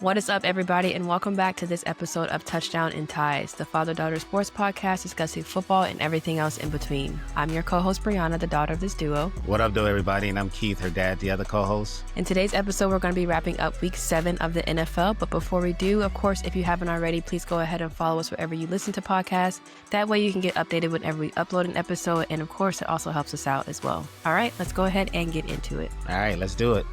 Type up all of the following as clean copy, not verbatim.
What is up, everybody, and welcome back to this episode of Touchdown and Ties, the father-daughter sports podcast discussing football and everything else in between. I'm your co-host, Brianna, the daughter of this duo. What up, though, everybody? And I'm Keith, her dad, the other co-host. In today's episode, we're going to be wrapping up Week 7 of the NFL. But before we do, of course, if you haven't already, please go ahead and follow us wherever you listen to podcasts. That way you can get updated whenever we upload an episode. And of course, it also helps us out as well. All right, let's go ahead and get into it. All right, let's do it.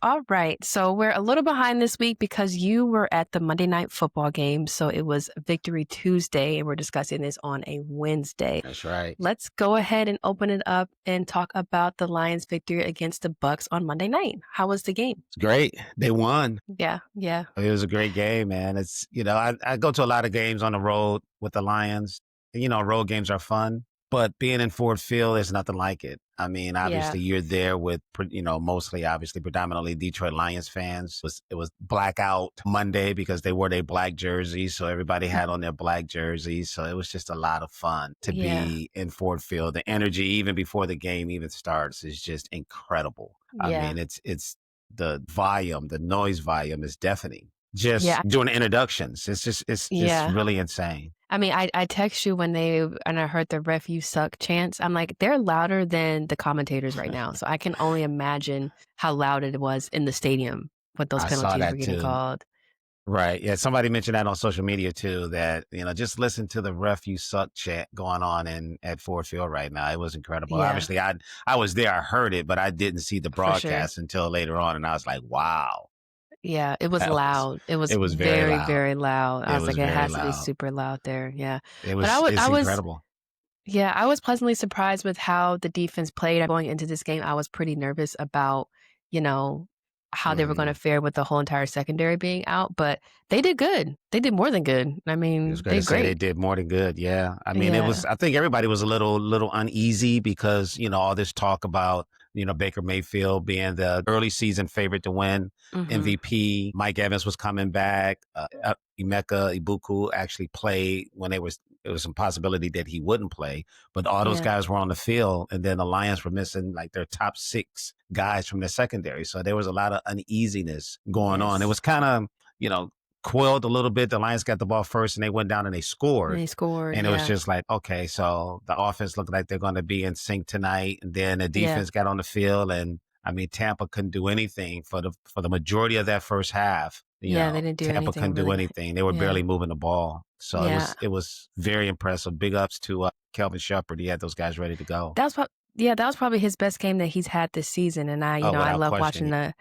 All right. So we're a little behind this week because you were at the Monday Night Football game. So it was Victory Tuesday, and we're discussing this on a Wednesday. That's right. Let's go ahead and open it up and talk about the Lions' victory against the Bucs on Monday night. How was the game? It's great. They won. Yeah. It was a great game, man. It's, I go to a lot of games on the road with the Lions. Road games are fun, but being in Ford Field is nothing like it. I mean, obviously you're there with, predominantly Detroit Lions fans. It was blackout Monday because they wore their black jerseys. So everybody had on their black jerseys. So it was just a lot of fun to be in Ford Field. The energy, even before the game even starts, is just incredible. I mean, it's the volume, the noise volume is deafening. Just doing the introductions. It's just really insane. I mean, I text you and I heard the "ref you suck" chants. I'm like, they're louder than the commentators right now. So I can only imagine how loud it was in the stadium with those penalties were getting called. Right. Yeah. Somebody mentioned that on social media too, that, just listen to the "ref you suck" chant going on at Ford Field right now. It was incredible. Yeah. Obviously I was there. I heard it, but I didn't see the broadcast until later on. And I was like, wow. Yeah, it was loud. It was very, loud. Very loud. I was like, it has to be super loud there. Yeah. It's incredible. Yeah, I was pleasantly surprised with how the defense played. Going into this game, I was pretty nervous about, how they were going to fare with the whole entire secondary being out, but they did good. They did more than good. I mean, they great. They did more than good. Yeah. I mean, I think everybody was a little uneasy because, all this talk about, Baker Mayfield being the early season favorite to win MVP. Mike Evans was coming back. Emeka Ibuku actually played when there was some possibility that he wouldn't play, but all those guys were on the field, and then the Lions were missing like their top 6 guys from their secondary. So there was a lot of uneasiness going on. It was kind of, quelled a little bit. The Lions got the ball first and they went down and they scored. And it was just like, okay, so the offense looked like they're going to be in sync tonight. And then the defense got on the field, and I mean, Tampa couldn't do anything for the majority of that first half. They didn't do anything. Tampa couldn't do anything. They were barely moving the ball. So it was very impressive. Big ups to Kelvin Shepard. He had those guys ready to go. That was probably his best game that he's had this season. And I love watching a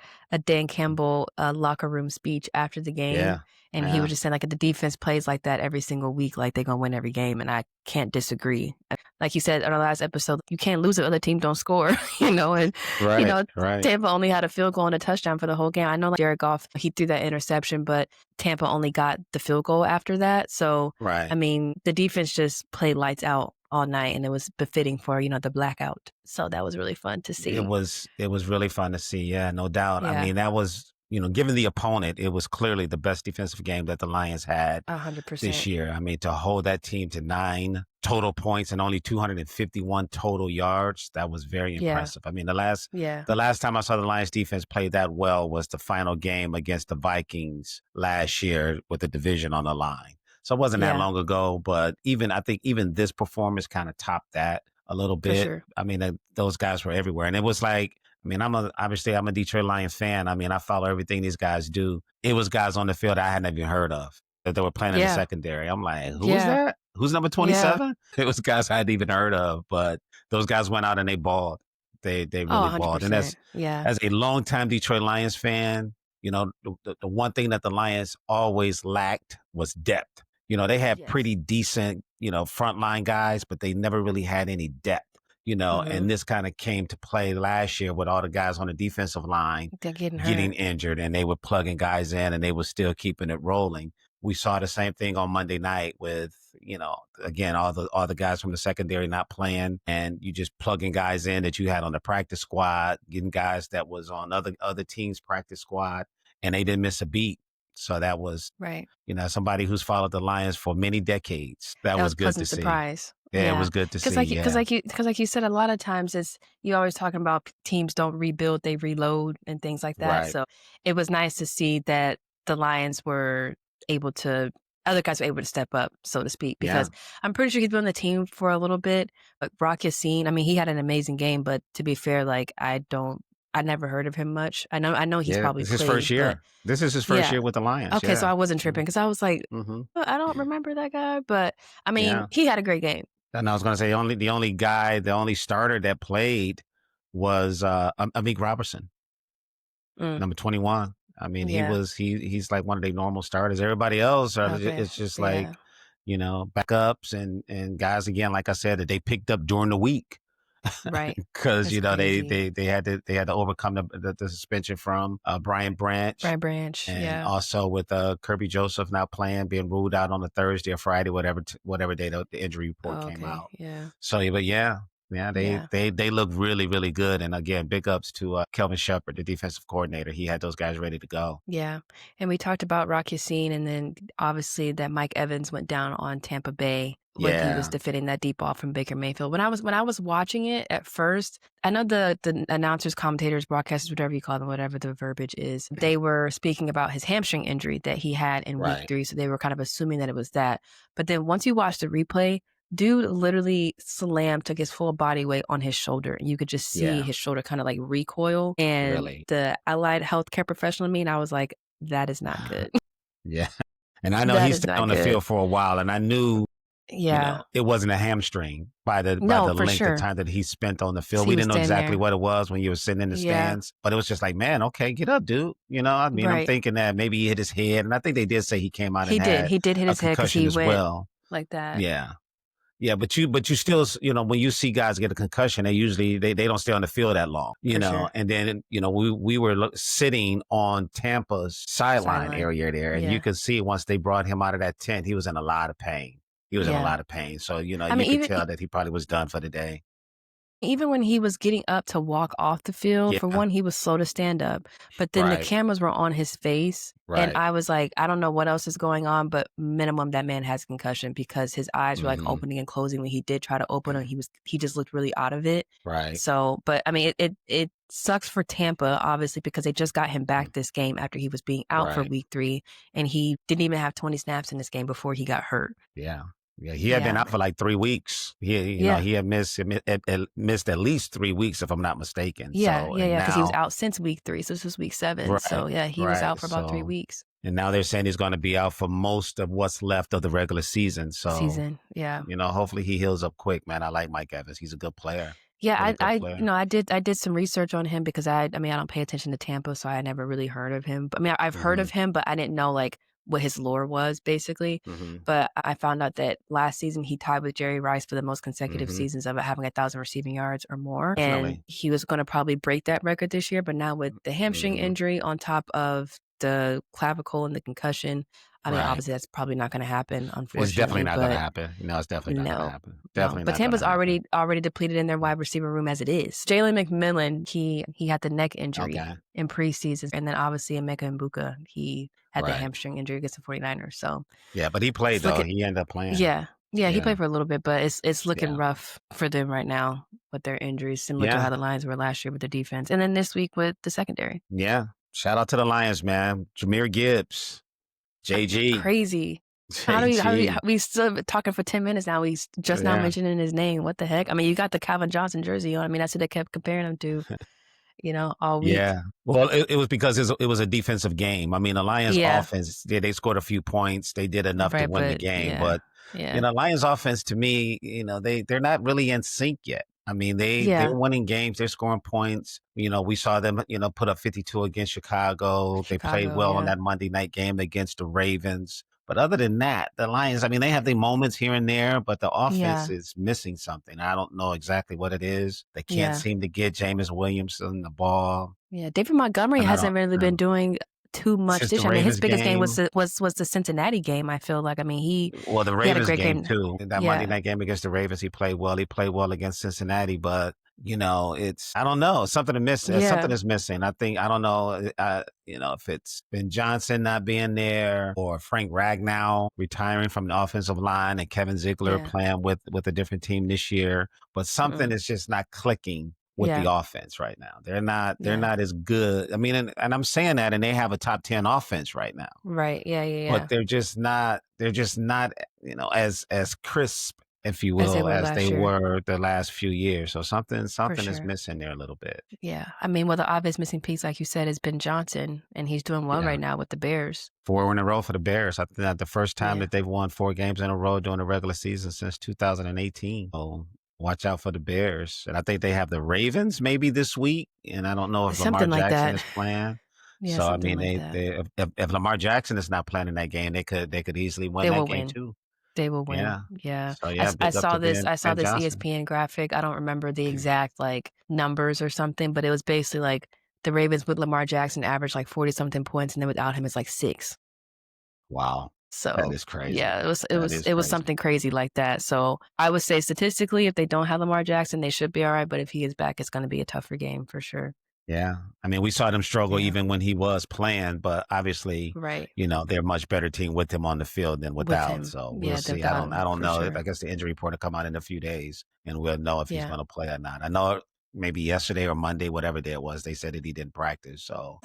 Dan Campbell locker room speech after the game. Yeah. And he was just saying, like, the defense plays like that every single week, like they're going to win every game. And I can't disagree. Like you said on our last episode, you can't lose if the other team don't score, and, Tampa only had a field goal and a touchdown for the whole game. I know, like, Jared Goff, he threw that interception, but Tampa only got the field goal after that. So, I mean, the defense just played lights out all night, and it was befitting for, the blackout. So that was really fun to see. It was really fun to see. Yeah, no doubt. I mean, that was, given the opponent, it was clearly the best defensive game that the Lions had 100% this year. I mean, to hold that team to 9 total points and only 251 total yards, that was very impressive. I mean, the last time I saw the Lions defense play that well was the final game against the Vikings last year with the division on the line. So it wasn't that long ago, but I think even this performance kind of topped that a little bit. Sure. I mean, those guys were everywhere. And it was like, I mean, I'm a Detroit Lions fan. I mean, I follow everything these guys do. It was guys on the field I hadn't even heard of that they were playing in the secondary. I'm like, who is that? Who's number 27? It was guys I hadn't even heard of, but those guys went out and they balled. They really balled. And as a longtime Detroit Lions fan, the one thing that the Lions always lacked was depth. They had pretty decent, frontline guys, but they never really had any depth. And this kind of came to play last year with all the guys on the defensive line getting injured, and they were plugging guys in and they were still keeping it rolling. We saw the same thing on Monday night with, again, all the guys from the secondary not playing, and you just plugging guys in that you had on the practice squad, getting guys that was on other teams' practice squad, and they didn't miss a beat. So that was, somebody who's followed the Lions for many decades. That was good to see. Surprise. Yeah, it was good to see. Because like you said, a lot of times you always talking about teams don't rebuild, they reload and things like that. Right. So it was nice to see that the Lions were able to, other guys were able to step up, so to speak, because I'm pretty sure he's been on the team for a little bit. But Brock Yassin, I mean, he had an amazing game, but to be fair, like I never heard of him much. I know he's probably it's his played, first year. This is his first year with the Lions. Okay, so I wasn't tripping because I was like, I don't remember that guy, but I mean, he had a great game. And I was going to say the only starter that played was Amik Robertson, number 21. I mean, he's like one of the normal starters. Everybody else it's just like, backups and guys, again, like I said, that they picked up during the week. Right. Because they had to overcome the suspension from Brian Branch. And also with Kirby Joseph now being ruled out on a Thursday or Friday, whatever day the injury report came out. Yeah. So, but they look really, really good. And again, big ups to Kelvin Shepard, the defensive coordinator. He had those guys ready to go. Yeah. And we talked about Rock Ya-Sin, and then obviously that Mike Evans went down on Tampa Bay when he was defending that deep ball from Baker Mayfield. When I was watching it at first, I know the announcers, commentators, broadcasters, whatever you call them, whatever the verbiage is, they were speaking about his hamstring injury that he had in week 3. So they were kind of assuming that it was that. But then once you watch the replay, dude literally took his full body weight on his shoulder. And you could just see his shoulder kind of like recoil. And the allied healthcare professional in me, and I was like, that is not good. Yeah. And I know he stayed on the field for a while, and I knew it wasn't a hamstring by the length of time that he spent on the field. We didn't know exactly what it was when you were sitting in the stands, but it was just like, man, okay, get up, dude. I mean, I'm thinking that maybe he hit his head, and I think they did say he came out and he did hit his head because he went like that. Yeah, but you still, when you see guys get a concussion, they don't stay on the field that long, and then, we were sitting on Tampa's sideline area there, and you could see once they brought him out of that tent, he was in a lot of pain. He was in a lot of pain. So, you could tell that he probably was done for the day. Even when he was getting up to walk off the field, for one, he was slow to stand up. But then the cameras were on his face. And I was like, I don't know what else is going on, but minimum that man has concussion because his eyes were like opening and closing when he did try to open them. He just looked really out of it. So, but I mean, it sucks for Tampa, obviously, because they just got him back this game after he was being out for week 3. And he didn't even have 20 snaps in this game before he got hurt. Yeah. Yeah, he had been out for like 3 weeks. He had missed at least 3 weeks, if I'm not mistaken. Yeah, because he was out since week 3, so this was week 7. So he was out for about 3 weeks. And now they're saying he's going to be out for most of what's left of the regular season. So hopefully he heals up quick, man. I like Mike Evans. He's a good player. Yeah, I did some research on him because I don't pay attention to Tampa, so I never really heard of him. But I mean, I've heard of him, but I didn't know like what his lore was basically. But I found out that last season he tied with Jerry Rice for the most consecutive seasons of having 1,000 receiving yards or more. And he was going to probably break that record this year. But now with the hamstring injury on top of the clavicle and the concussion, I mean, obviously that's probably not going to happen, unfortunately. It's definitely not going to happen. It's definitely not going to happen. Definitely But Tampa's already depleted in their wide receiver room as it is. Jalen McMillan, he had the neck injury in preseason. And then obviously Emeka Mbuka, he had the hamstring injury against the 49ers. So yeah, but he played though. He ended up playing. Yeah, he played for a little bit, but it's looking rough for them right now with their injuries, similar to how the Lions were last year with the defense. And then this week with the secondary. Yeah. Shout out to the Lions, man. Jahmyr Gibbs. JG. Crazy. How do we still talking for 10 minutes now? We just now mentioning his name. What the heck? I mean, you got the Calvin Johnson jersey on. I mean, that's what they kept comparing him to, all week. Yeah. Well, it was because it was a defensive game. I mean, the Lions offense, they scored a few points. They did enough to win the game. But, Lions offense, to me, they're not really in sync yet. I mean, they're winning games. They're scoring points. We saw them, put up 52 against Chicago. They played well on that Monday night game against the Ravens. But other than that, the Lions, I mean, they have their moments here and there, but the offense is missing something. I don't know exactly what it is. They can't seem to get Jameis Williamson the ball. Yeah, David Montgomery hasn't really been doing too much this year. I mean, his biggest game was the Cincinnati game. I feel like. I mean, the Ravens he had a great game too. That Monday night game against the Ravens, he played well. He played well against Cincinnati, but I don't know. Something is missing. I don't know. If it's Ben Johnson not being there or Frank Ragnow retiring from the offensive line and Kevin Ziegler playing with a different team this year, but something is just not clicking with the offense right now. They're not as good. I mean, and I'm saying that, and they have a top 10 offense right now. Right. Yeah. But they're just not, as crisp, if you will, as they were the last few years. So something is missing there a little bit. Yeah. I mean, the obvious missing piece, like you said, has been Johnson, and he's doing well right now with the Bears. 4 in a row for the Bears. I think that's the first time that they've won 4 games in a row during the regular season since 2018. So watch out for the Bears. And I think they have the Ravens maybe this week. And I don't know if Something Lamar Jackson is playing. Yeah, so I mean, if Lamar Jackson is not playing in that game, they could easily win that game too. They will win. Yeah. So I saw this ESPN graphic. I don't remember the exact numbers or something, but it was basically like the Ravens with Lamar Jackson averaged 40-something points, and then without him it's 6. Wow. So that is crazy. Yeah, it was something crazy like that. So I would say statistically, if they don't have Lamar Jackson, they should be all right. But if he is back, it's going to be a tougher game for sure. Yeah. I mean, we saw them struggle even when he was playing, but obviously, they're a much better team with him on the field than without. So we'll see. I don't know. Sure. I guess the injury report will come out in a few days and we'll know if he's going to play or not. I know maybe yesterday or Monday, whatever day it was, they said that he didn't practice. So.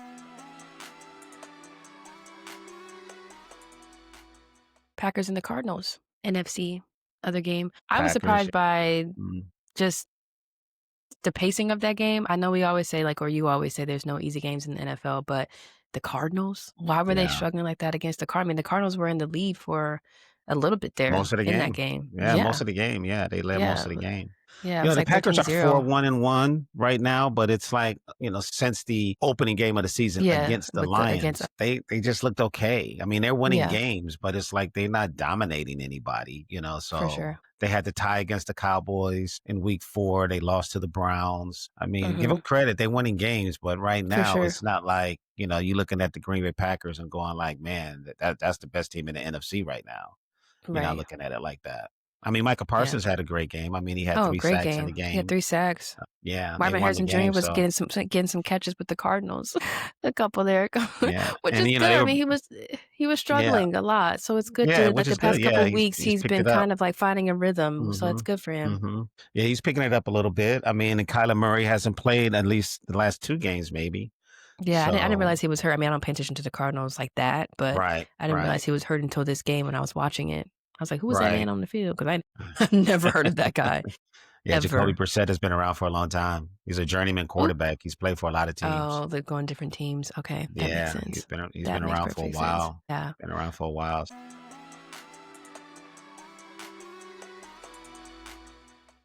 Packers and the Cardinals, NFC, other game. I was surprised by just the pacing of that game. I know we always say or you always say there's no easy games in the NFL, but the Cardinals, why were they struggling like that against the Cardinals? I mean, the Cardinals were in the lead for a little bit there most of the game. That game. Yeah, most of the game. Yeah, they led most of the game. Yeah, the Packers are 4-1-1 right now, but it's since the opening game of the season against the Lions, they just looked okay. I mean, they're winning games, but it's they're not dominating anybody, so for sure. They had to tie against the Cowboys in week 4. They lost to the Browns. I mean, give them credit. They're winning games, but right now it's not you're looking at the Green Bay Packers and going man, that's the best team in the NFC right now. You're not looking at it like that. I mean, Micah Parsons had a great game. I mean, he had 3 sacks in the game. He had 3 sacks. Marvin Harrison Jr. was getting some catches with the Cardinals, a couple there. Which is good. I mean, he was struggling a lot, so it's good to the past couple of weeks he's been kind of finding a rhythm. So it's good for him. Yeah, he's picking it up a little bit. I mean, and Kyler Murray hasn't played at least the last 2 games, maybe. Yeah, I didn't realize he was hurt. I mean, I don't pay attention to the Cardinals like that, but I didn't realize he was hurt until this game when I was watching it. I was like, who was that man on the field? Because I never heard of that guy. Jacoby Brissett has been around for a long time. He's a journeyman quarterback. He's played for a lot of teams. Oh, they're going different teams. Okay, that makes sense. He's been around for a while. Yeah. Been around for a while.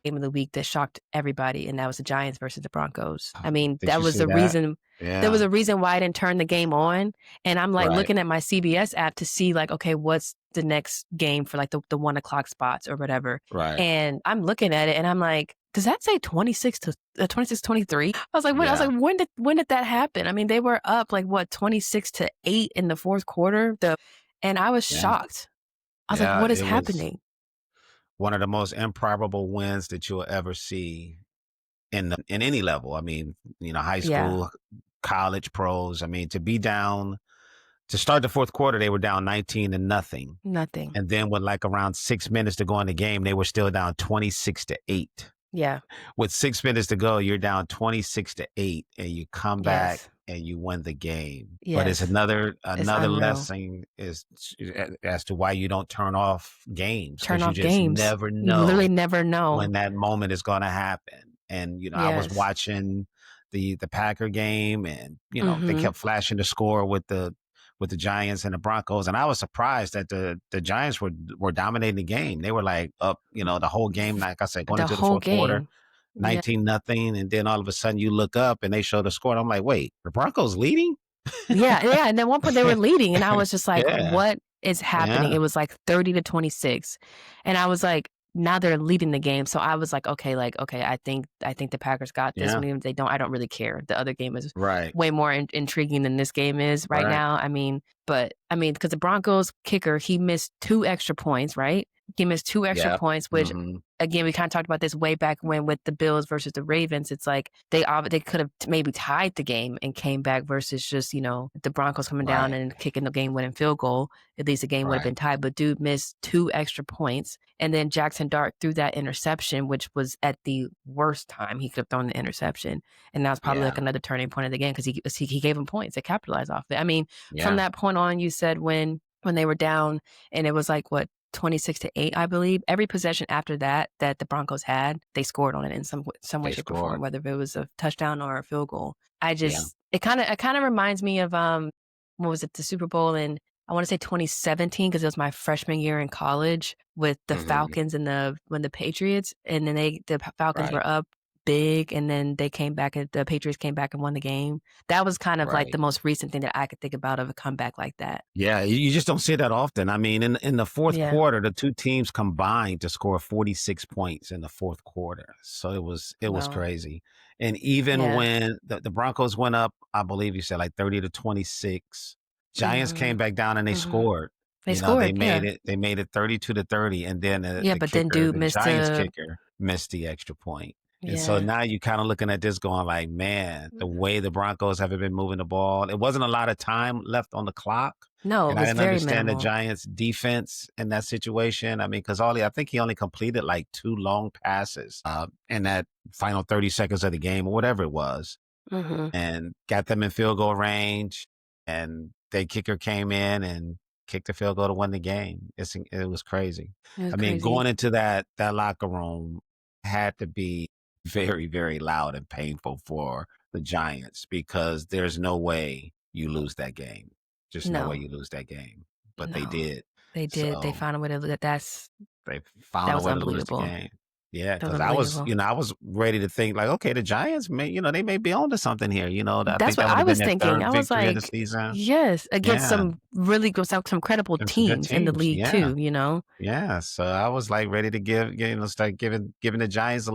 Game of the week that shocked everybody, and that was the Giants versus the Broncos. I mean, that was the reason. Yeah. There was a reason why I didn't turn the game on, and I'm looking at my CBS app to see okay, what's the next game for the 1 o'clock spots or whatever. Right. And I'm looking at it, and I'm like, does that say 26-23? I was like, what? I was like, when did that happen? I mean, they were up 26-8 in the fourth quarter. And I was shocked. I was like, what is happening? One of the most improbable wins that you'll ever see in any level. I mean, high school, college, pros. I mean, to start the fourth quarter, they were down 19-0. Nothing. And then with around 6 minutes to go in the game, they were still down 26-8. Yeah. With 6 minutes to go, you're down 26-8, and you come back and you win the game. Yes. But it's another lesson is as to why you don't turn off games. Turn off you games. Never know. You literally never know when that moment is going to happen. And I was watching the Packer game, and they kept flashing the score with the Giants and the Broncos, and I was surprised that the Giants were dominating the game. They were up, the whole game. Like I said, going into the fourth quarter, 19-0, and then all of a sudden you look up and they show the score. And I'm like, wait, the Broncos leading? Yeah. And then one point they were leading, and I was just like, what is happening? It was 30-26, and I was like, now they're leading the game. So I was like, okay, I think the Packers got this. Yeah. Even if they don't, I don't really care. The other game is Right. way more intriguing than this game is right now. I mean, because the Broncos kicker, he missed 2 extra points, right? He missed 2 extra points, which again, we kind of talked about this way back when with the Bills versus the Ravens. It's like they could have maybe tied the game and came back versus just, the Broncos coming down and kicking the game-winning field goal. At least the game would have been tied. But dude missed 2 extra points. And then Jackson Dart threw that interception, which was at the worst time he could have thrown the interception. And that was probably like another turning point of the game because he gave them points. They capitalized off it. I mean, from that point on, you said when they were down and it was like, 26-8, I believe. Every possession after that the Broncos had, they scored on it in some way, shape, or form, whether it was a touchdown or a field goal. It kind of reminds me of what was it, the Super Bowl in, I want to say 2017 because it was my freshman year in college with the Falcons and the Patriots, and then the Falcons were up big, and then the Patriots came back and won the game. That was kind of like the most recent thing that I could think about of a comeback like that. Yeah, you just don't see that often. I mean, in the fourth quarter, the two teams combined to score 46 points in the fourth quarter. So it was crazy. And even when the Broncos went up, I believe you said like 30-26, Giants came back down and they scored. They scored. They made it. They made it 32-30, and then the Giants kicker missed the extra point. And so now you're kind of looking at this going like, man, the way the Broncos haven't been moving the ball. It wasn't a lot of time left on the clock. No, and it was I didn't very understand minimal. the Giants' defense in that situation. I mean, because I think he only completed like 2 long passes in that final 30 seconds of the game or whatever it was, and got them in field goal range. And their kicker came in and kicked the field goal to win the game. It was crazy. I mean, going into that locker room had to be very, very loud and painful for the Giants because there's no way you lose that game. Just no way you lose that game. But they did. They did. They found a way to look at that. They found a way to lose the game. Yeah, because I was ready to think like, okay, the Giants may, they may be on to something here. That's what I was thinking. I was like, yes, against some really some credible teams in the league too. Yeah, so I was like ready to start giving the Giants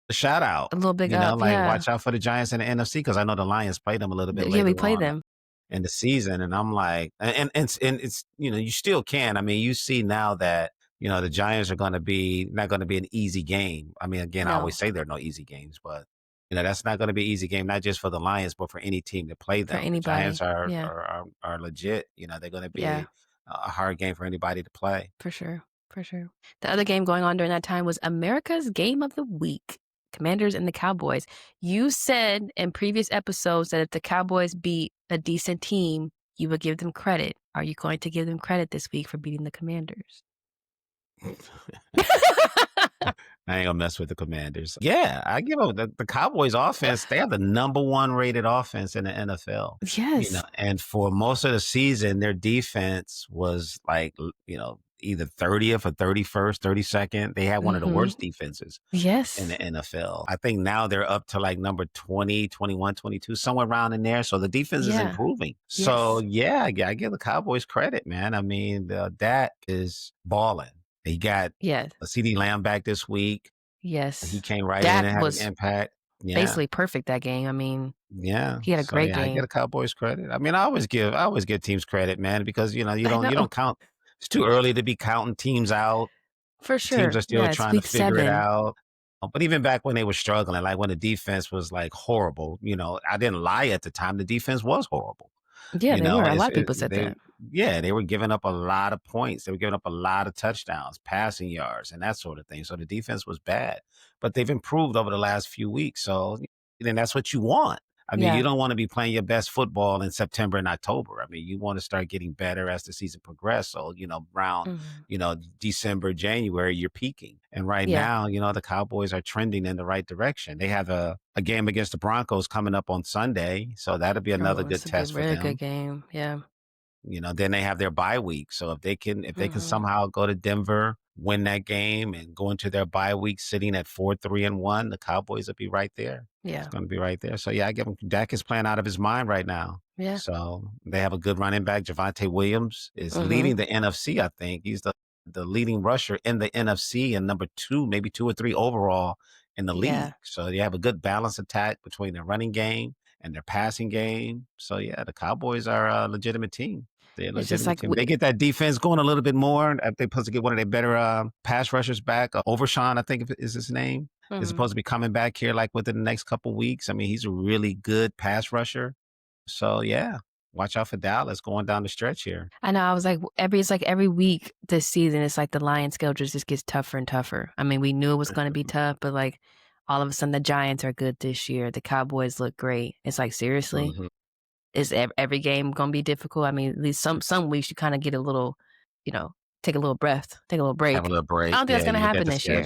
a shout out, a little big up. Watch out for the Giants in the NFC because I know the Lions played them a little bit later. Yeah, we played them in the season, and I'm like, and it's you still can. I mean, you see now that. The Giants are not going to be an easy game. I mean, again, I always say there are no easy games, but that's not going to be an easy game, not just for the Lions, but for any team to play them. The Giants are legit. They're going to be a hard game for anybody to play. For sure. The other game going on during that time was America's Game of the Week. Commanders and the Cowboys. You said in previous episodes that if the Cowboys beat a decent team, you would give them credit. Are you going to give them credit this week for beating the Commanders? I ain't gonna mess with the Commanders. Yeah, I give them the Cowboys offense. They have the number 1 rated offense in the NFL. Yes. And for most of the season, their defense was like, either 30th or 31st, 32nd. They had one of the worst defenses in the NFL. I think now they're up to like number 20, 21, 22, somewhere around in there. So the defense is improving. So I give the Cowboys credit, man. I mean, Dak is balling. He got a CeeDee Lamb back this week. Yes. He came right in and had an impact. Basically perfect that game. I mean, he had a great game. I get the Cowboys credit. I mean, I always give teams credit, man, because you don't count. It's too early to be counting teams out. For sure. Teams are still trying to figure it out. But even back when they were struggling, like when the defense was like horrible, I didn't lie at the time. The defense was horrible. Yeah, they were. A lot of people said that. Yeah, they were giving up a lot of points. They were giving up a lot of touchdowns, passing yards, and that sort of thing. So the defense was bad. But they've improved over the last few weeks. So then that's what you want. I mean, you don't want to be playing your best football in September and October. I mean, you want to start getting better as the season progresses. So, around, December, January, you're peaking. And right now, the Cowboys are trending in the right direction. They have a game against the Broncos coming up on Sunday. So that'll be another good test for them. Really good game. Yeah. Then they have their bye week. So if they can somehow go to Denver, win that game, and go into their bye week sitting at 4-3-1, the Cowboys will be right there. Yeah, it's going to be right there. So I give him. Dak is playing out of his mind right now. Yeah. So they have a good running back. Javonte Williams is leading the NFC. I think he's the the leading rusher in the NFC and number 2, maybe 2 or 3 overall in the league. So you have a good balanced attack between their running game and their passing game. So yeah, the Cowboys are a legitimate team. They're a legitimate team. They get that defense going a little bit more. They're supposed to get one of their better pass rushers back. Overshawn, I think is his name. Is supposed to be coming back here like within the next couple of weeks. I mean, he's a really good pass rusher. So yeah, watch out for Dallas going down the stretch here. I know. I was like, every week this season, it's like the Lions schedule just gets tougher and tougher. I mean, we knew it was going to be tough, but like all of a sudden the Giants are good this year. The Cowboys look great. It's like, seriously, is every game going to be difficult? I mean, at least some weeks you kind of get a little, take a little breath, take a little break. Have a little break. I don't think that's going to happen this year.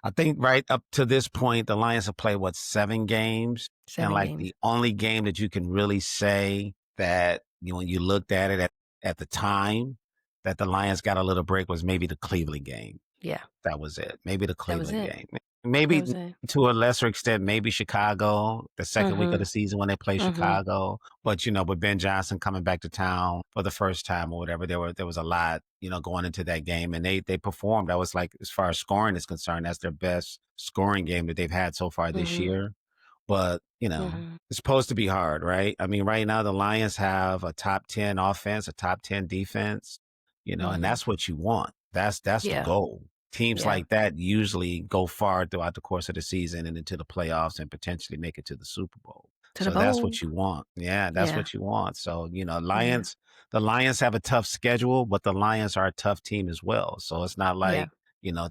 I think right up to this point, the Lions have played, 7 games? The only game that you can really say that when you looked at it at the time that the Lions got a little break was maybe the Cleveland game. Yeah. That was it. Maybe the Cleveland game. Maybe to a lesser extent, maybe Chicago, the second week of the season when they play Chicago. But, with Ben Johnson coming back to town for the first time or whatever, there was a lot, going into that game. And they performed. That was like, as far as scoring is concerned, that's their best scoring game that they've had so far this year. But, it's supposed to be hard, right? I mean, right now the Lions have a top 10 offense, a top 10 defense, and that's what you want. That's the goal. Teams like that usually go far throughout the course of the season and into the playoffs and potentially make it to the Super Bowl. That's what you want. Yeah, that's what you want. So, the Lions have a tough schedule, but the Lions are a tough team as well. So it's not like,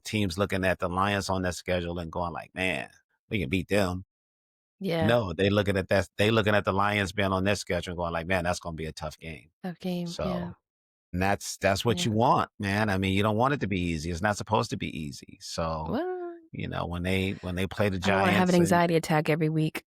teams looking at the Lions on that schedule and going like, man, we can beat them. Yeah. No, they looking at that. They looking at the Lions being on their schedule and going like, man, that's going to be a tough game. Tough game. So, and that's what you want, man. I mean, you don't want it to be easy. It's not supposed to be easy. So, when they play the Giants, I want to have an anxiety attack every week.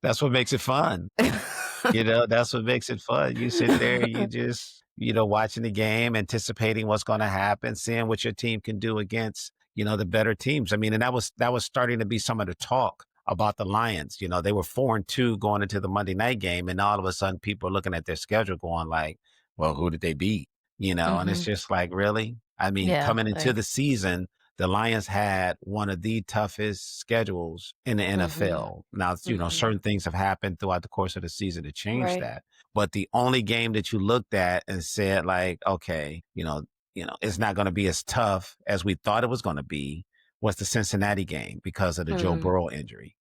That's what makes it fun. That's what makes it fun. You sit there, you just, watching the game, anticipating what's going to happen, seeing what your team can do against, the better teams. I mean, and that was starting to be some of the talk about the Lions. They were 4-2 going into the Monday night game, and all of a sudden people are looking at their schedule going like, well, who did they beat? And it's just like, really? I mean, coming into the season, the Lions had one of the toughest schedules in the NFL. Now, certain things have happened throughout the course of the season to change that. But the only game that you looked at and said like, okay, it's not going to be as tough as we thought it was going to be was the Cincinnati game because of the Joe Burrow injury.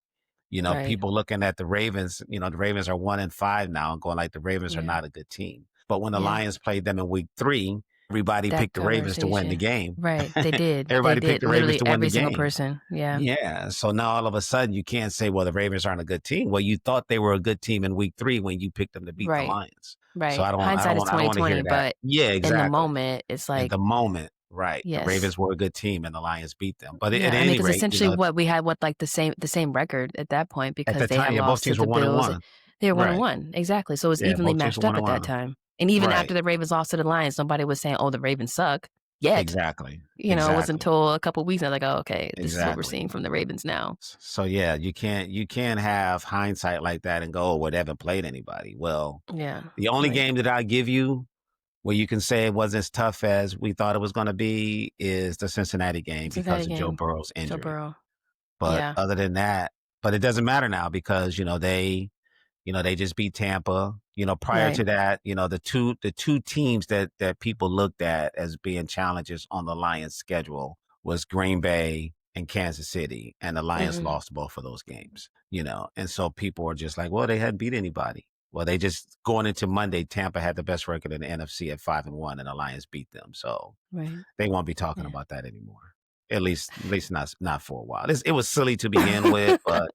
People looking at the Ravens, the Ravens are 1-5 now and going like the Ravens are not a good team. But when the Lions played them in week 3, everybody picked the Ravens to win the game. Right. They did. Everybody picked the Ravens to win the game. Every single person. Yeah. Yeah. So now all of a sudden you can't say, well, the Ravens aren't a good team. Well, you thought they were a good team in week 3 when you picked them to beat the Lions. Right. So Hindsight is 2020, but exactly. in the moment, it's like. In the moment. Right. Yes. The Ravens were a good team and the Lions beat them. But at any rate, essentially what we had, the same record at that point because at the time, lost both teams to the were Bills. 1-1. They were 1-1. Exactly. So it was evenly matched up at that time. And even after the Ravens lost to the Lions, nobody was saying, oh, the Ravens suck yet. Exactly. It wasn't until a couple of weeks, and like, oh, okay, this is what we're seeing from the Ravens now. So yeah, you can't have hindsight like that and go, oh, well, they haven't played anybody. Well, the only game that I give you where you can say it wasn't as tough as we thought it was going to be is the Cincinnati game because of Joe Burrow's injury. Joe Burrow. But other than that, but it doesn't matter now because, they just beat Tampa. Prior to that, the two teams that people looked at as being challenges on the Lions schedule was Green Bay and Kansas City. And the Lions lost both of those games, and so people were just like, well, they hadn't beat anybody. Well, they just going into Monday, Tampa had the best record in the NFC at 5-1 and the Lions beat them. So they won't be talking about that anymore. At least not for a while. It was silly to begin with, but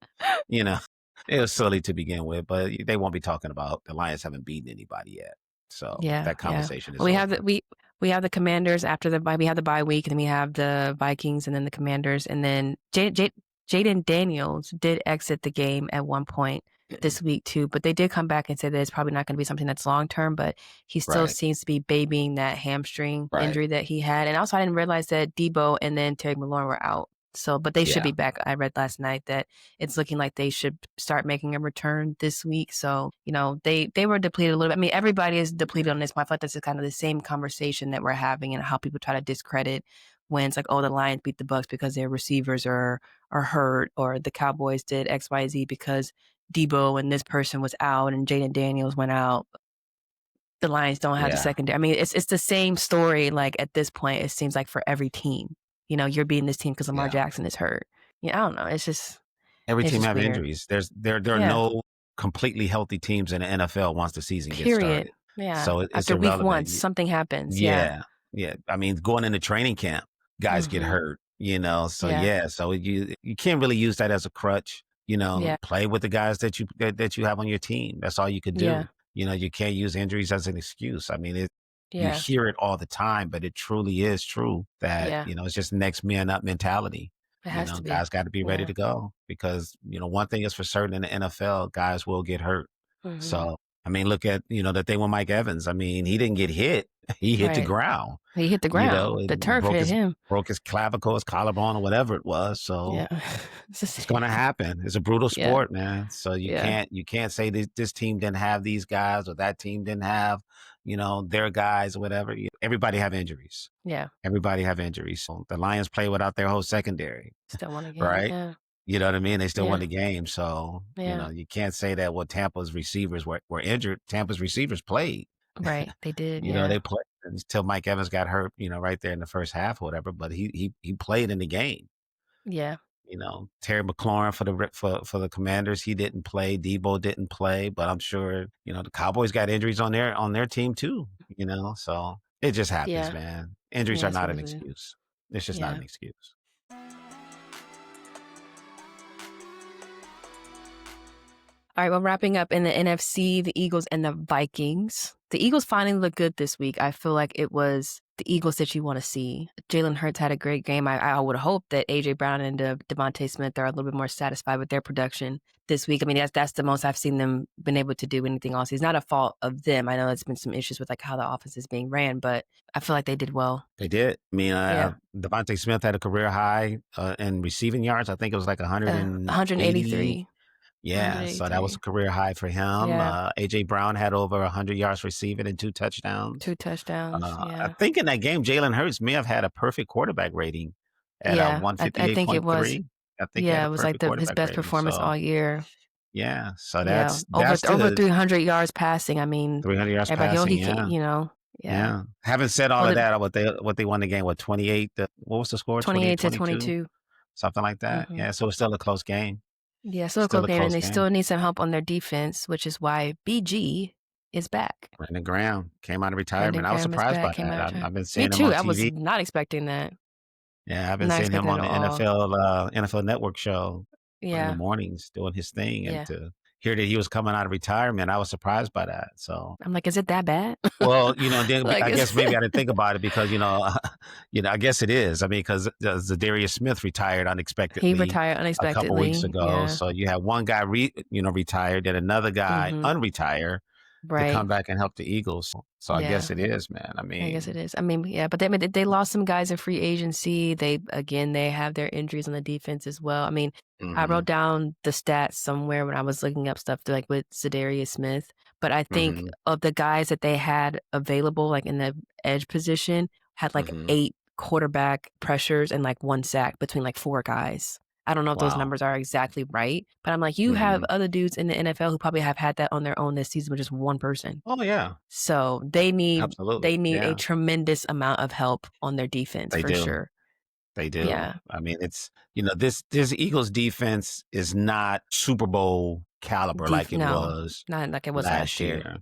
it was silly to begin with, but they won't be talking about the Lions haven't beaten anybody yet. So that conversation is we over. have we have the Commanders after the bye. We have the bye week, and then we have the Vikings, and then the Commanders, and then Jaden Daniels did exit the game at one point this week too, but they did come back and say that it's probably not going to be something that's long term, but he still seems to be babying that hamstring injury that he had. And also, I didn't realize that Debo and then Terry McLaurin were out. So, but they should Yeah. be back. I read last night that it's looking like they should start making a return this week. So, they were depleted a little bit. I mean, everybody is depleted on this point. I feel like this is kind of the same conversation that we're having and how people try to discredit when it's like, oh, the Lions beat the Bucs because their receivers are hurt, or the Cowboys did XYZ because Debo and this person was out and Jaden Daniels went out. The Lions don't have the secondary. I mean, it's the same story. Like at this point, it seems like for every team, you're beating this team because Lamar Jackson is hurt. Yeah, I don't know. It's just every team have weird. injuries. There are no completely healthy teams in the NFL once the season gets started. Yeah. So it's after irrelevant. week 1, something happens. Yeah. I mean, going into training camp, guys get hurt. So so you can't really use that as a crutch. Play with the guys that you have on your team. That's all you could do. You can't use injuries as an excuse. I mean, you hear it all the time, but it truly is true that, it's just next man up mentality. It has to be. Guys got to be ready to go because, one thing is for certain in the NFL, guys will get hurt. So, I mean, look at, that thing with Mike Evans. I mean, he didn't get hit. He hit the ground. He hit the ground. The turf hit him. Broke his clavicle, his collarbone, or whatever it was. So it's going to happen. It's a brutal sport, man. So you can't say this team didn't have these guys or that team didn't have, their guys or whatever. Everybody have injuries. Yeah. Everybody have injuries. So the Lions play without their whole secondary. Still won a game. Right? Yeah. You know what I mean? They still won the game. So, you can't say that Tampa's receivers were injured. Tampa's receivers played. Right. They did. They played until Mike Evans got hurt, right there in the first half or whatever. But he played in the game. Yeah. Terry McLaurin for the Commanders, he didn't play. Debo didn't play. But I'm sure, the Cowboys got injuries on their team too, So it just happens, man. Injuries are not an excuse. It's just not an excuse. All right, well, wrapping up in the NFC, the Eagles and the Vikings. The Eagles finally look good this week. I feel like it was the Eagles that you want to see. Jalen Hurts had a great game. I would hope that A.J. Brown and Devontae Smith are a little bit more satisfied with their production this week. I mean, that's the most I've seen them been able to do anything else. It's not a fault of them. I know there's been some issues with like how the offense is being ran, but I feel like they did well. They did. I mean, Devontae Smith had a career high in receiving yards. I think it was like 183. Yeah, so that was a career high for him. Yeah. A.J. Brown had over 100 yards receiving and 2 touchdowns. 2 touchdowns, I think in that game, Jalen Hurts may have had a perfect quarterback rating at 158.3. I think it was. I think it was like his best performance all year. Yeah, so that's over 300 yards passing. I mean, 300 yards passing, Yeah. Having said all of that, what they won the game, 28? What was the score? 28-22. Something like that. Yeah, so it's still a close game. Yeah, still a close game, and they still need some help on their defense, which is why BG is back. Brandon Graham came out of retirement. I was surprised by that. I've been seeing him on TV. I was not expecting that. Yeah, I've been seeing him on the NFL Network show in the mornings doing his thing, and to hear that he was coming out of retirement, I was surprised by that. So I'm like, is it that bad? Well, then like, I guess maybe I didn't think about it because I guess it is. I mean, because Zadarius Smith retired unexpectedly. He retired unexpectedly a couple weeks ago. So you have one guy retired, then another guy unretire. Right. To come back and help the Eagles. So I guess it is, man. I mean, I guess it is. I mean, yeah, but they lost some guys in free agency. They have their injuries on the defense as well. I mean, I wrote down the stats somewhere when I was looking up stuff like with Zadarius Smith. But I think of the guys that they had available, like in the edge position, had like 8 quarterback pressures and like 1 sack between like 4 guys. I don't know if those numbers are exactly right, but I'm like, you have other dudes in the NFL who probably have had that on their own this season with just one person. Oh yeah. So they need a tremendous amount of help on their defense sure. They do. Yeah. I mean, it's this Eagles defense is not Super Bowl caliber like it was. Not like it was last year.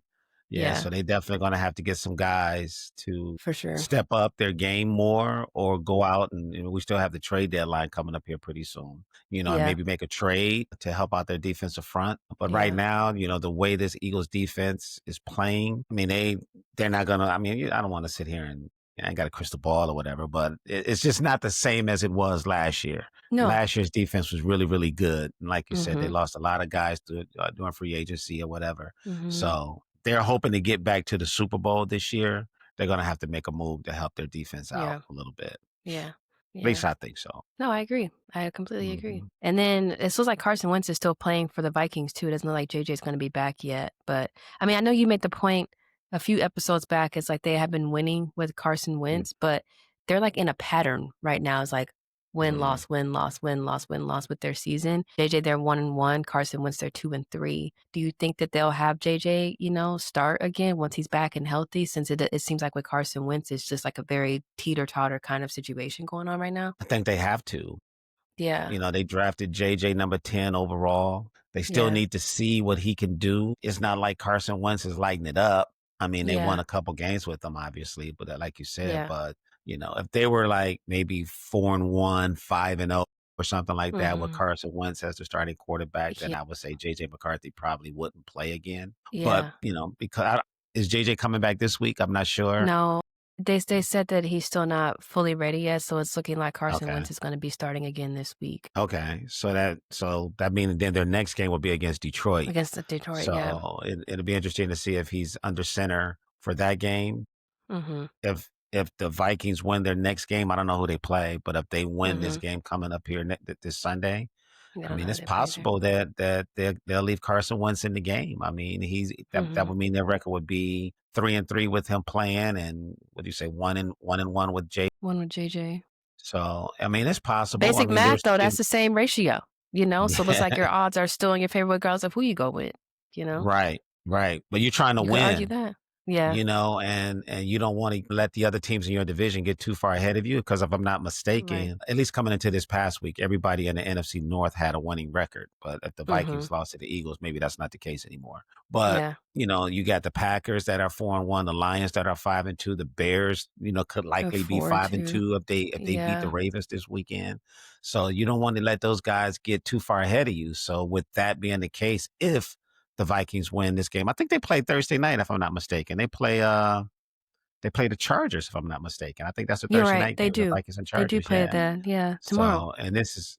Yeah, so they definitely going to have to get some guys to for sure step up their game more or go out and we still have the trade deadline coming up here pretty soon. And maybe make a trade to help out their defensive front. But right now, the way this Eagles defense is playing, I mean, they're not going to, I mean, I don't want to sit here and I ain't got a crystal ball or whatever, but it's just not the same as it was last year. No. Last year's defense was really, really good. And like you said, they lost a lot of guys during free agency or whatever. So they're hoping to get back to the Super Bowl this year. They're going to have to make a move to help their defense out a little bit. Yeah. At least I think so. No, I agree. I completely agree. And then it feels like Carson Wentz is still playing for the Vikings too. It doesn't look like JJ's going to be back yet. But I mean, I know you made the point a few episodes back. It's like they have been winning with Carson Wentz, but they're like in a pattern right now. It's like win, loss, win, loss, win, loss, win, loss with their season. JJ, they're 1-1. Carson Wentz, they're 2-3. Do you think that they'll have JJ, start again once he's back and healthy? Since it seems like with Carson Wentz, it's just like a very teeter-totter kind of situation going on right now. I think they have to. Yeah. They drafted JJ number 10 overall. They still need to see what he can do. It's not like Carson Wentz is lighting it up. I mean, they won a couple games with him, obviously, but like you said, but if they were like maybe 4-1, 5-0 or something like that with Carson Wentz as the starting quarterback, then I would say JJ McCarthy probably wouldn't play again. But, because is JJ coming back this week? I'm not sure. No. They said that he's still not fully ready yet, so it's looking like Carson Wentz is going to be starting again this week. Okay, so that means then their next game will be against Detroit. Against Detroit, so it'll be interesting to see if he's under center for that game. If the Vikings win their next game, I don't know who they play, but if they win this game coming up here this Sunday, I mean, it's possible that they'll leave Carson Wentz in the game. I mean, that would mean their record would be 3-3 with him playing, and what do you say, 1-1 with JJ? 1 with JJ. So I mean, it's possible. Basic math, though, that's the same ratio. So it looks like your odds are still in your favor regardless of who you go with. Right. But you're trying to win. Argue that. Yeah. And you don't want to let the other teams in your division get too far ahead of you, because if I'm not mistaken, at least coming into this past week, everybody in the NFC North had a winning record. But if the Vikings lost to the Eagles, maybe that's not the case anymore. But, you got the Packers that are 4-1, the Lions that are 5-2, the Bears, could likely be 5-2 if they beat the Ravens this weekend. So you don't want to let those guys get too far ahead of you. So with that being the case, if the Vikings win this game, I think they play Thursday night, if I'm not mistaken. They play the Chargers, if I'm not mistaken. I think that's a Thursday night game. They do. The Vikings and Chargers. They do play that, tomorrow. So, and this is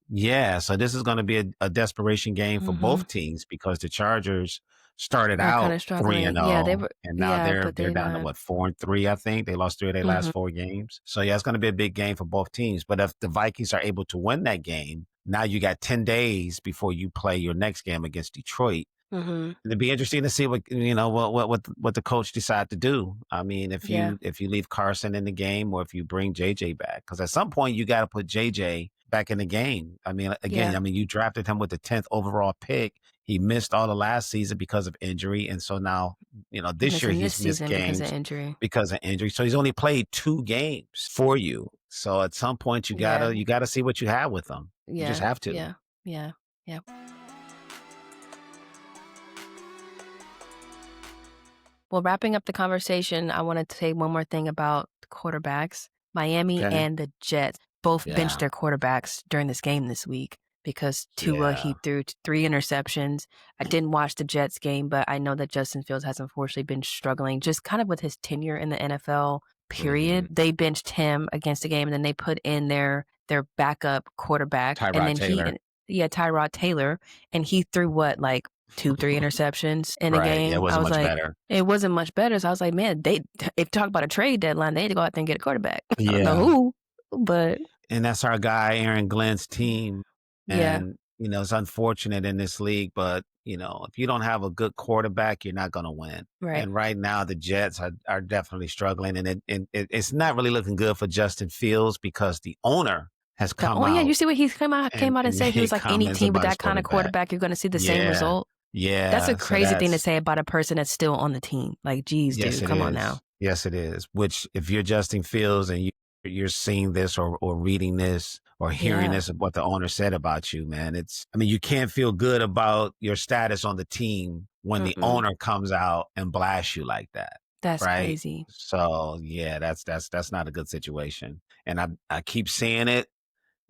so this is going to be a desperation game for both teams, because the Chargers started out 3-0, and now they're down to 4-3. I think they lost 3 of their last 4 games. So it's going to be a big game for both teams. But if the Vikings are able to win that game, now you got 10 days before you play your next game against Detroit. It'd be interesting to see what the coach decide to do. I mean, if you leave Carson in the game, or if you bring JJ back, because at some point you got to put JJ back in the game. I mean, again, you drafted him with the 10th overall pick. He missed all the last season because of injury, and so now this year he's missed games because of injury. So he's only played 2 games for you. So at some point you gotta see what you have with him. You just have to. Yeah. Well, wrapping up the conversation, I wanted to say one more thing about quarterbacks. Miami and the Jets both benched their quarterbacks during this game this week, because Tua, he threw 3 interceptions. I didn't watch the Jets game, but I know that Justin Fields has unfortunately been struggling just kind of with his tenure in the NFL, period. They benched him against the game, and then they put in their backup quarterback. Tyrod Taylor. And he threw 2-3 interceptions in a game. It wasn't much better. It wasn't much better. So I was like, man, if talk about a trade deadline, they had to go out there and get a quarterback. I don't know who, but. And that's our guy, Aaron Glenn's team. And, it's unfortunate in this league, but, if you don't have a good quarterback, you're not going to win. Right. And right now the Jets are definitely struggling, and it's not really looking good for Justin Fields, because the owner has come out. Oh, yeah, you see what he came out and said? He was like, any team with that kind of quarterback, you're going to see the same result. Yeah. That's a crazy thing to say about a person that's still on the team. Like, geez, dude, come on now. Yes, it is. Which, if you're Justin Fields and you're seeing this or reading this or hearing this of what the owner said about you, man, you can't feel good about your status on the team when the owner comes out and blasts you like that. That's crazy. So that's not a good situation. And I keep saying it.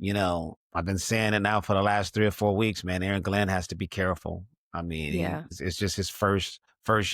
I've been saying it now for the last 3 or 4 weeks, man. Aaron Glenn has to be careful. I mean, it's just his first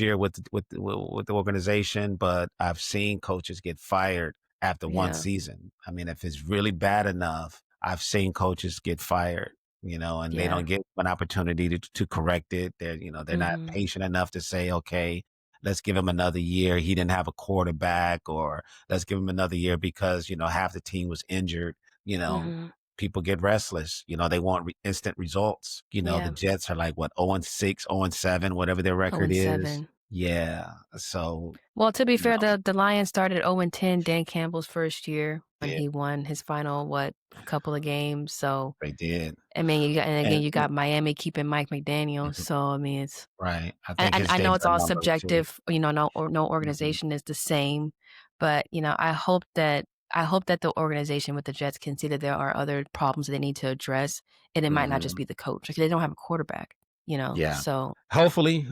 year with the organization, but I've seen coaches get fired after one season. I mean, if it's really bad enough, I've seen coaches get fired, and they don't get an opportunity to correct it. They're not patient enough to say, okay, let's give him another year. He didn't have a quarterback, or let's give him another year because, half the team was injured. you know, people get restless. You know, they want instant results. You know, the Jets are like, what, 0-6, 0-7, whatever their record is. Yeah. So. Well, to be fair, the Lions started 0-10 Dan Campbell's first year when he won his final, couple of games. So they did. I mean, you got Miami keeping Mike McDaniel. So I mean, it's right. I know it's all subjective. You know, no organization is the same, but you know, I hope that the organization with the Jets can see that there are other problems that they need to address, and it might not just be the coach. Like, they don't have a quarterback. You know, so hopefully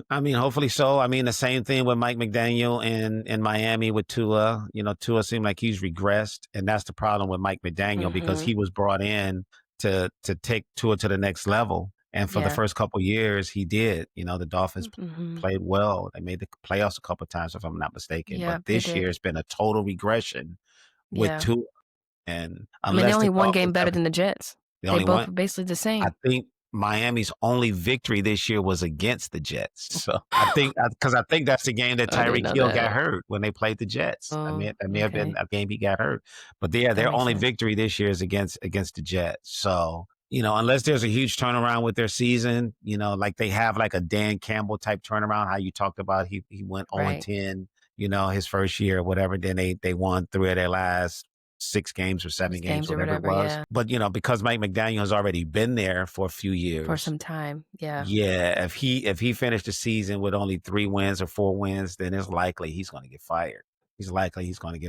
so. I mean, the same thing with Mike McDaniel in Miami with Tua. You know, Tua seemed like he's regressed, and that's the problem with Mike McDaniel because he was brought in to take Tua to the next level. And for the first couple of years, he did. You know, the Dolphins played well. They made the playoffs a couple of times, if I'm not mistaken. But this year, it's been a total regression with Tua. And they only one game better than the Jets. They both were basically the same. I think Miami's only victory this year was against the Jets. So I think that's the game that Tyreek Hill got hurt when they played the Jets. I mean, that may have been a game he got hurt. But their only victory this year is against the Jets. So, you know, unless there's a huge turnaround with their season, you know, like they have like a Dan Campbell type turnaround, how you talked about he went 0-10, you know, his first year or whatever. Then they won 3 of their last 6 games or 7 games, whatever it was. Yeah. But, you know, because Mike McDaniel has already been there for a few years. For some time, yeah. Yeah, if he finished the season with only 3 wins or 4 wins, then it's likely he's going to get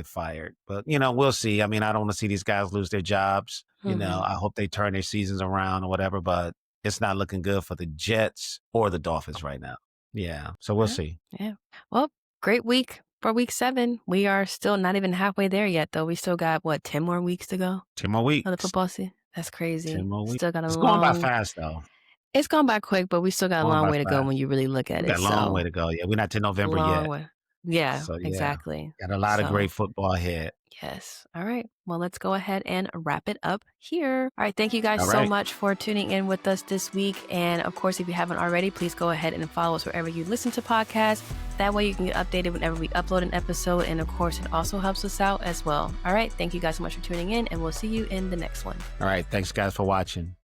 fired. But, you know, we'll see. I mean, I don't want to see these guys lose their jobs. You know, I hope they turn their seasons around or whatever, but it's not looking good for the Jets or the Dolphins right now. Yeah, so we'll see. Yeah. Well, great week. For week 7, we are still not even halfway there yet, though. We still got, 10 more weeks to go? 10 more weeks. Of the football season. That's crazy. 10 more weeks. Still got it's going by fast, though. It's gone by quick, but we still got a long way to go when you really look at it. Got a long way to go. Yeah, we're not to November yet. Yeah, exactly. Got a lot of great football ahead. Yes. All right. Well, let's go ahead and wrap it up here. All right. Thank you guys so much for tuning in with us this week. And of course, if you haven't already, please go ahead and follow us wherever you listen to podcasts. That way you can get updated whenever we upload an episode. And of course, it also helps us out as well. All right. Thank you guys so much for tuning in, and we'll see you in the next one. All right. Thanks, guys, for watching.